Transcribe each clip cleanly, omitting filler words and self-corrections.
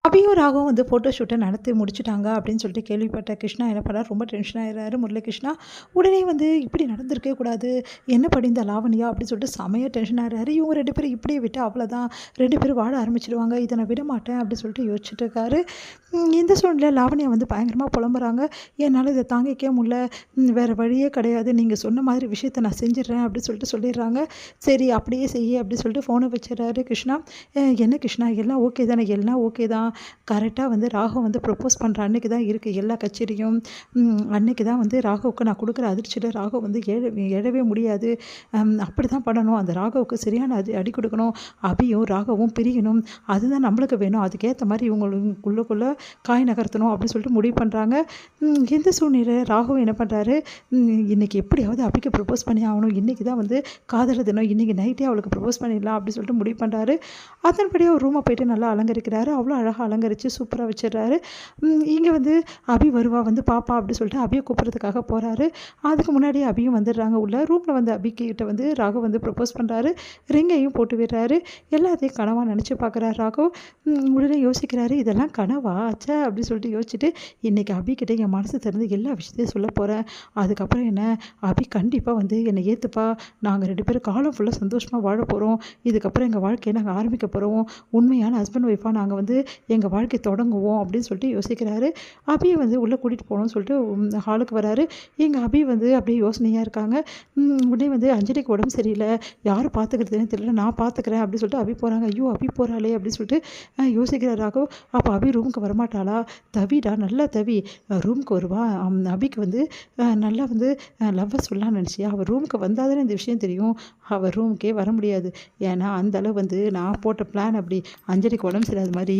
அபியும் ராகவும் வந்து ஃபோட்டோ ஷூட்டை நடத்தி முடிச்சுட்டாங்க அப்படின்னு சொல்லிட்டு கேள்விப்பட்ட கிருஷ்ணா என்ன பண்ணார், ரொம்ப டென்ஷன் ஆயிடுறாரு முரளிகிருஷ்ணா. உடனே வந்து இப்படி நடந்திருக்கவே கூடாது, என்ன படி இந்த லாவணியா அப்படின்னு சொல்லிட்டு செமையாக டென்ஷன் ஆகிறாரு. இவங்க 2 பேரும் இப்படியே விட்டு அவ்வளோதான், 2 பேரும் வாழ ஆரம்பிச்சிடுவாங்க, இதை நான் விட மாட்டேன் அப்படின்னு சொல்லிட்டு யோசிச்சுட்டு இருக்காரு. இந்த சூழ்நிலை லாவணியா வந்து பயங்கரமாக புலம்புறாங்க. என்னால் இதை தாங்கிக்கவே முடியல, வேறு வழியே கிடையாது, நீங்கள் சொன்ன மாதிரி விஷயத்தை நான் செஞ்சிடறேன் அப்படின்னு சொல்லிட்டு சொல்லிடுறாங்க. சரி அப்படியே செய்ய அப்படின்னு சொல்லிட்டு ஃபோனை வச்சிடறாரு கிருஷ்ணா. என்ன கிருஷ்ணா எல்லாம் ஓகே தானே? எல்லாம் ஓகே தான். கரெக்டாக வந்து ராகவ் வந்து ப்ரப்போஸ் பண்ணுற அன்னைக்கு தான் இருக்குது எல்லா கச்சேரியும். அன்னைக்கு தான் வந்து ராகவுக்கு நான் கொடுக்குற அதிர்ச்சியில் ராகவ் வந்து எழவே முடியாது. அப்படி தான் பண்ணணும், அந்த ராகவுக்கு சரியான அடி கொடுக்கணும், அபியும் ராகவும் பிரியணும், அதுதான் நம்மளுக்கு வேணும், அதுக்கேற்ற மாதிரி இவங்களுக்குள்ளே காய் நகர்த்தணும் அப்படின்னு சொல்லிட்டு முடிவு பண்ணுறாங்க. இந்த சூழ்நிலை ராகவ் என்ன பண்ணுறாரு, இன்றைக்கி எப்படியாவது அபிக்கு ப்ரப்போஸ் பண்ணி ஆகணும், இன்றைக்கி தான் வந்து காதல் தினம், இன்றைக்கி நைட்டே அவளுக்கு ப்ரப்போஸ் பண்ணிடலாம் அப்படின்னு சொல்லிட்டு முடிவு பண்ணுறாரு. அதன்படியே ஒரு ரூமை போய்ட்டு நல்லா அலங்கரிக்கிறாரு. அவ்வளோ அழகாக அலங்கரித்து சூப்பராக வச்சிடுறாரு. இங்கே வந்து அபி வருவா, வந்து பாப்பா அப்படி சொல்லிட்டு அபியை கூப்பிட்றதுக்காக போகிறாரு. அதுக்கு முன்னாடி அபியும் வந்துடுறாங்க உள்ள. ரூமில் வந்து அபிக்கிட்ட வந்து ராகவ் வந்து ப்ரப்போஸ் பண்ணுறாரு. ரிங்கையும் போட்டு விடுறாரு. எல்லாத்தையும் கனவாக நினச்சி பார்க்குறாரு ராகவ். உடனே யோசிக்கிறாரு, இதெல்லாம் கனவா ஆச்சா அப்படின்னு சொல்லிட்டு யோசிச்சுட்டு, இன்றைக்கி அபிக்கிட்ட என் மனசு திறந்து எல்லா விஷயத்தையும் சொல்ல போகிறேன். அதுக்கப்புறம் என்ன, அபி கண்டிப்பாக வந்து என்னை ஏற்றுப்பா, நாங்கள் 2 பேரும் காலம் ஃபுல்லாக சந்தோஷமாக வாழ போகிறோம், இதுக்கப்புறம் எங்கள் வாழ்க்கையை நாங்கள் ஆரம்பிக்க போகிறோம், உண்மையான ஹஸ்பண்ட் ஒய்ஃபாக நாங்கள் வந்து எங்கள் வாழ்க்கை தொடங்குவோம் அப்படின்னு சொல்லிட்டு யோசிக்கிறாரு. அபியை வந்து உள்ளே கூட்டிகிட்டு போகணும்னு சொல்லிட்டு ஹாலுக்கு வராரு. எங்கள் அபி வந்து அப்படியே யோசனையாக இருக்காங்க. உடனே வந்து அஞ்சலிக்கு உடம்பு சரியில்லை, யாரும் பார்த்துக்கிறதுன்னு தெரியல, நான் பார்த்துக்கிறேன் அப்படின்னு சொல்லிட்டு அபி போகிறாங்க. ஐயோ அபி போகிறாளே அப்படின்னு சொல்லிட்டு யோசிக்கிறார் ராகவ். அப்போ அபி ரூமுக்கு வரமாட்டாளா? தவிடா, நல்லா தவி ரூமுக்கு வருவா, அபிக்கு வந்து நல்லா வந்து லவ்வை சொல்லலாம்னு நினச்சியா? அவள் ரூமுக்கு வந்தால் தானே இந்த விஷயம் தெரியும், அவள் ரூமுக்கே வர முடியாது, ஏன்னா அந்தளவு வந்து நான் போட்ட பிளான் அப்படி, அஞ்சலிக்கு உடம்பு சரியாத மாதிரி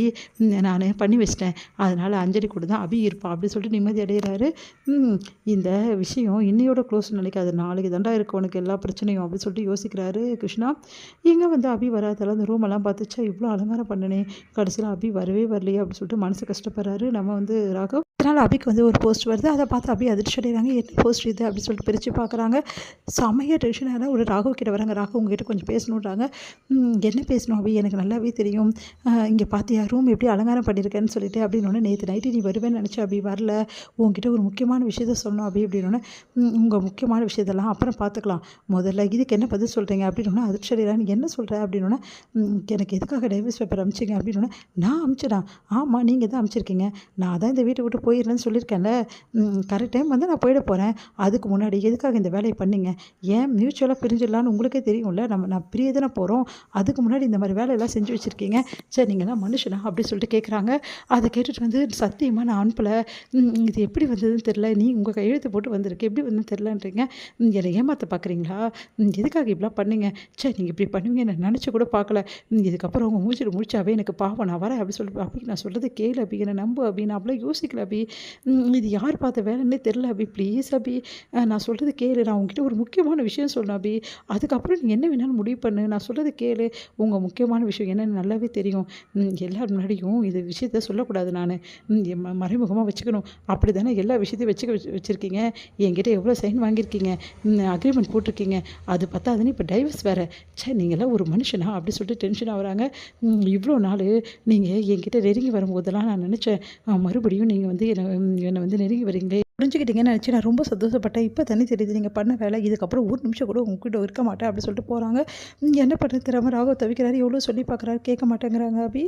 நான் பண்ணி வச்சிட்டேன், அதனால் அஞ்சலி கூட தான் அபி இருப்பா அப்படின்னு சொல்லிட்டு நிம்மதி அடைகிறாரு. இந்த விஷயம் இன்னையோட க்ளோஸ் நினைக்காது, நாளைக்கு தாண்டா இருக்குது உனக்கு எல்லா பிரச்சனையும் அப்படின்னு சொல்லிட்டு யோசிக்கிறாரு கிருஷ்ணா. இங்கே வந்து அபி வராதால அந்த ரூமெல்லாம் பார்த்துச்சா, இவ்வளோ அலங்காரம் பண்ணனே, கடைசியில் அபி வரவே வரலையே அப்படின்னு சொல்லிட்டு மனசு கஷ்டப்படுறாரு நம்ம வந்து ராகவ். அதனால் அபிக்கு வந்து ஒரு போஸ்ட் வருது, அதை பார்த்து அபி அதிர்ச்சி அடைகிறாங்க. என்ன போஸ்ட் இது அப்படின்னு சொல்லிட்டு பிரித்து பார்க்குறாங்க. செம்மையாக டென்ஷனாக ஒரு ராகவ் கிட்ட வராங்க. ராகவ் உங்ககிட்ட கொஞ்சம் பேசணுன்றாங்க. என்ன பேசணும் அபி, எனக்கு நல்லாவே தெரியும், இங்கே பார்த்தியா ரூம் எப்படி அலங்காரம் பண்ணியிருக்கேன்னு சொல்லிட்டு அப்படின்னு. நேற்று நைட்டு நீ வருவேன்னு நினச்சா அபி, வரல, உங்ககிட்ட ஒரு முக்கியமான விஷயத்த சொல்லணும் அபி அப்படின்னு. உங்கள் முக்கியமான விஷயத்தெல்லாம் அப்புறம் பார்த்துக்கலாம், முதல்ல இதுக்கு என்ன பதில் சொல்கிறீங்க அப்படின்னு. அதிர்ச்சி அடைகிறாங்க. நீ என்ன சொல்கிற அப்படின்னு. எனக்கு எதுக்காக டைவர்ஸ் பேப்பர் அனுப்பிச்சிங்க அப்படின்னு. நான் அனுப்பிச்சிடா? ஆமாம் நீங்கள் தான் அனுப்பிச்சிருக்கீங்க, நான் தான் இந்த வீட்டை விட்டு போயிடுறேன்னு சொல்லியிருக்கேன்ல, கரெக்ட் டைம் வந்து நான் போயிட போகிறேன், அதுக்கு முன்னாடி எதுக்காக இந்த வேலையை பண்ணிங்க, ஏன் மியூச்சுவலாக பிரிஞ்சிடலான்னு உங்களுக்கே தெரியும்ல, நான் பிரிய தானே போகிறோம், அதுக்கு முன்னாடி இந்த மாதிரி வேலையெல்லாம் செஞ்சு வச்சுருக்கீங்க, சரி நீங்கள் தான் மனுஷனா அப்படின்னு சொல்லிட்டு கேட்குறாங்க. அதை கேட்டுட்டு வந்து சத்தியமாக நான் அனுப்பலை, இது எப்படி வந்ததுன்னு தெரில, நீ உங்கள் கையெழுத்து போட்டு வந்திருக்கு, எப்படி வந்து தெரிலன்றீங்க, என்னை ஏமாற்ற பார்க்குறீங்களா, எதுக்காக இப்படிலாம் பண்ணீங்க, சரி நீங்கள் இப்படி பண்ணுவீங்க நான் நினச்சி கூட பார்க்கல, இதுக்கப்புறம் உங்கள் மூச்சிட்டு முடிச்சாவே எனக்கு பாவம், நான் வரேன் அப்படி சொல்லிட்டு அப்படி நான் சொல்கிறது கேளு அப்படி, என்னை நம்பு அப்படி, நான் அப்படிலாம் யோசிக்கல அபி, இது யார் பார்த்த வேலைன்னே தெரில அபி, ப்ளீஸ் அபி நான் சொல்கிறது கேளு, நான் உங்ககிட்ட ஒரு முக்கியமான விஷயம் சொல்லணும் அபி, அதுக்கப்புறம் நீ என்ன வேணாலும் முடிவு பண்ணு, நான் சொல்கிறது கேளு, உங்கள் முக்கியமான விஷயம் என்னென்னு நல்லாவே தெரியும், எல்லார் முன்னாடியும் இது விஷயத்த சொல்லக்கூடாது, நான் மறைமுகமாக வச்சுக்கணும், அப்படி தானே எல்லா விஷயத்தையும் வச்சுருக்கீங்க, என்கிட்ட எவ்வளோ சைன் வாங்கியிருக்கீங்க, அக்ரிமெண்ட் போட்டிருக்கீங்க, அது பத்தாதுன்னு இப்போ டைவர்ஸ் வேறு, சே நீங்களாம் ஒரு மனுஷனா அப்படி சொல்லிட்டு டென்ஷன் ஆகுறாங்க. இவ்வளோ நாள் நீங்கள் என்கிட்ட நெருங்கி வரும்போதெல்லாம் நான் நினச்சேன், மறுபடியும் நீங்கள் வந்து என்னை வந்து நெருங்கி வரீங்களே புரிஞ்சுக்கிட்டீங்கன்னு நினச்சி நான் ரொம்ப சந்தோஷப்பட்டேன், இப்போ தண்ணி தெரியுது நீங்கள் பண்ண வேலை, இதுக்கப்புறம் ஒரு நிமிஷம் கூட உங்ககிட்ட இருக்க மாட்டேன் அப்படி சொல்லிட்டு போகிறாங்க. என்ன பண்ணுறது தெரியாமல் ராகவ் தவிக்கிறாரு. எவ்வளோ சொல்லி பார்க்குறாரு, கேட்க மாட்டேங்கிறாங்க அபி.